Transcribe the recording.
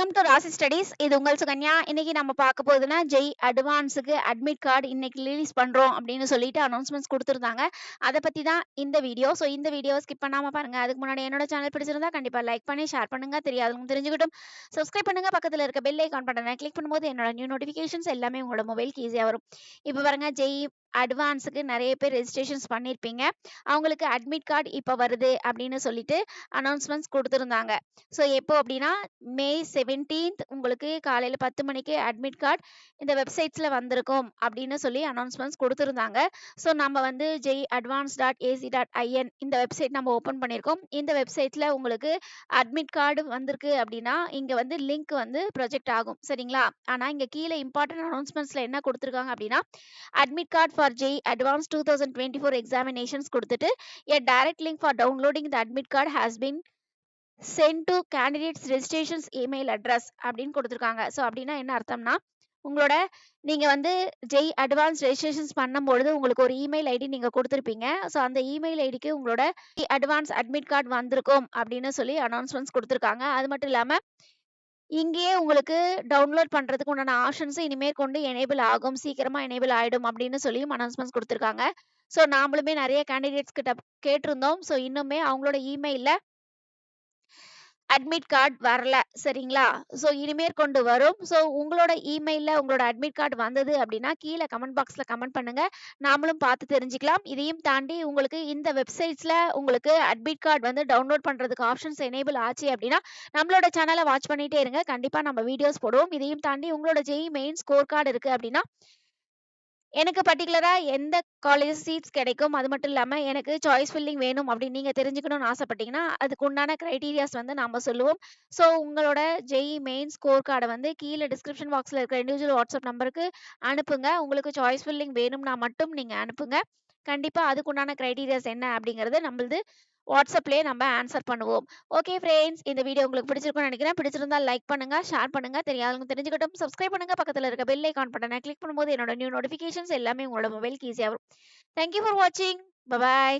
Welcome to ராசி studies. இது உங்கள் சுகன்யா. இன்னைக்கு நம்ம பார்க்க போகுதுன்னா ஜெய் அட்வான்ஸுக்கு அட்மிட் கார்டு இன்னைக்கு ரிலீஸ் பண்றோம் அப்படின்னு சொல்லிட்டு அனௌன்ஸ்மெண்ட்ஸ் கொடுத்துருந்தாங்க. அதை பத்தி தான் இந்த வீடியோ. ஸோ இந்த வீடியோ ஸ்கிப் பண்ணாம பாருங்க. அதுக்கு முன்னாடி என்னோட சேனல் பிடிச்சிருந்தா கண்டிப்பா லைக் பண்ணி ஷேர் பண்ணுங்க. தெரியாதவங்க தெரிஞ்சுக்கிட்டும் சப்ஸ்கிரைப் பண்ணுங்க. பக்கத்துல இருக்க பெல் ஐகான் பட்டனை கிளிக் பண்ணும்போது என்னோட நியூ நோட்டிஃபிகேஷன்ஸ் எல்லாமே உங்களோட மொபைலுக்கு ஈஸியா வரும். இப்போ பாருங்க, ஜெய் அட்வான்ஸுக்கு நிறைய பேர் ரெஜிஸ்ட்ரேஷன்ஸ் பண்ணியிருப்பீங்க. அவங்களுக்கு அட்மிட் கார்டு இப்போ வருது அப்படின்னு சொல்லிட்டு அனௌன்ஸ்மெண்ட்ஸ் கொடுத்துருந்தாங்க. ஸோ எப்போ அப்படின்னா மே 17th உங்களுக்கு காலையில் 10 மணிக்கு அட்மிட் கார்டு இந்த வெப்சைட்ஸில் வந்திருக்கும் அப்படின்னு சொல்லி அனௌன்ஸ்மெண்ட்ஸ் கொடுத்துருந்தாங்க. ஸோ நம்ம வந்து jadvance.ac.in இந்த வெப்சைட் நம்ம ஓப்பன் பண்ணியிருக்கோம். இந்த வெப்சைட்டில் உங்களுக்கு அட்மிட் கார்டு வந்திருக்கு அப்படின்னா இங்கே வந்து லிங்க் வந்து ப்ரொஜெக்ட் ஆகும், சரிங்களா? ஆனால் இங்கே கீழே இம்பார்ட்டன்ட் அனௌன்ஸ்மெண்ட்ஸில் என்ன கொடுத்துருக்காங்க அப்படின்னா admit card for Jai advance 2024 examinations கொடுத்துட்டு a direct link for downloading the admit card has been sent to candidates registrations email address அப்படின்னு கொடுத்துருக்காங்க. ஸோ அப்படின்னா என்ன அர்த்தம்னா உங்களோட நீங்கள் வந்து ஜெய் அட்வான்ஸ் ரெஜிஸ்ட்ரேஷன்ஸ் பண்ணும்பொழுது உங்களுக்கு ஒரு இமெயில் ஐடி நீங்கள் கொடுத்துருப்பீங்க. ஸோ அந்த இமெயில் ஐடிக்கு உங்களோட அட்வான்ஸ் அட்மிட் கார்டு வந்திருக்கும் அப்படின்னு சொல்லி அனௌன்ஸ்மெண்ட்ஸ் கொடுத்துருக்காங்க. அது மட்டும் இல்லாமல் இங்கேயே உங்களுக்கு டவுன்லோட் பண்ணுறதுக்கு உண்டான ஆப்ஷன்ஸும் இனிமேல் கொண்டு எனேபிள் ஆகும், சீக்கிரமாக எனேபிள் ஆகிடும் அப்படின்னு சொல்லியும் அனௌன்ஸ்மெண்ட்ஸ் கொடுத்துருக்காங்க. ஸோ நாமளுமே நிறைய கேண்டிடேட்ஸ் கிட்ட கேட்டிருந்தோம். ஸோ இன்னுமே அவங்களோட இமெயிலில் அட்மிட் கார்டு வரல, சரிங்களா? ஸோ இனிமேல் கொண்டு வரும். ஸோ உங்களோட இமெயிலில் உங்களோட அட்மிட் கார்டு வந்தது அப்படின்னா கீழே கமெண்ட் பாக்ஸில் கமெண்ட் பண்ணுங்கள், நாமளும் பார்த்து தெரிஞ்சுக்கலாம். இதையும் தாண்டி உங்களுக்கு இந்த வெப்சைட்ஸில் உங்களுக்கு அட்மிட் கார்டு வந்து டவுன்லோட் பண்ணுறதுக்கு ஆப்ஷன்ஸ் எனேபிள் ஆச்சு அப்படின்னா நம்மளோட சேனலை வாட்ச் பண்ணிகிட்டே இருங்க, கண்டிப்பாக நம்ம வீடியோஸ் போடுவோம். இதையும் தாண்டி உங்களோட ஜெய் மெயின் ஸ்கோர் கார்டு இருக்குது அப்படின்னா எனக்கு பர்டிகுலராக எந்த காலேஜ் சீட்ஸ் கிடைக்கும், அது மட்டும் இல்லாமல் எனக்கு சாய்ஸ் ஃபில்லிங் வேணும் அப்படின்னு நீங்கள் தெரிஞ்சுக்கணும்னு ஆசைப்பட்டீங்கன்னா அதுக்கு உண்டான க்ரைட்டீரியாஸ் வந்து நம்ம சொல்லுவோம். ஸோ உங்களோட ஜெய் மெயின் ஸ்கோர் கார்டை வந்து கீழே டிஸ்கிரிப்ஷன் பாக்ஸில் இருக்கிற இண்டிவிஜுவல் வாட்ஸ்அப் நம்பருக்கு அனுப்புங்க. உங்களுக்கு சாய்ஸ் ஃபில்லிங் வேணும்னா மட்டும் நீங்கள் அனுப்புங்க. கண்டிப்பாக அதுக்குண்டான க்ரைட்டீரியாஸ் என்ன அப்படிங்கிறது நம்மளது வாட்ஸ்அப்லேயே நம்ம ஆன்சர் பண்ணுவோம். ஓகே ஃப்ரெண்ட்ஸ், இந்த வீடியோ உங்களுக்கு பிடிச்சிருக்கும்னு நினைக்கிறேன். பிடிச்சிருந்தா லைக் பண்ணுங்க, ஷேர் பண்ணுங்க, தெரியாதவங்க தெரிஞ்சுக்கிட்டும் சப்ஸ்கிரைப் பண்ணுங்க. பக்கத்தில் இருக்க பெல் ஐகான் பட்டனை கிளிக் பண்ணும்போது என்னோட நியூ நோட்டிஃபிகேஷன்ஸ் எல்லாமே உங்களோட மொபைலுக்கு ஈஸியாக வரும். தேங்க்யூ ஃபார் வாட்சிங். பை.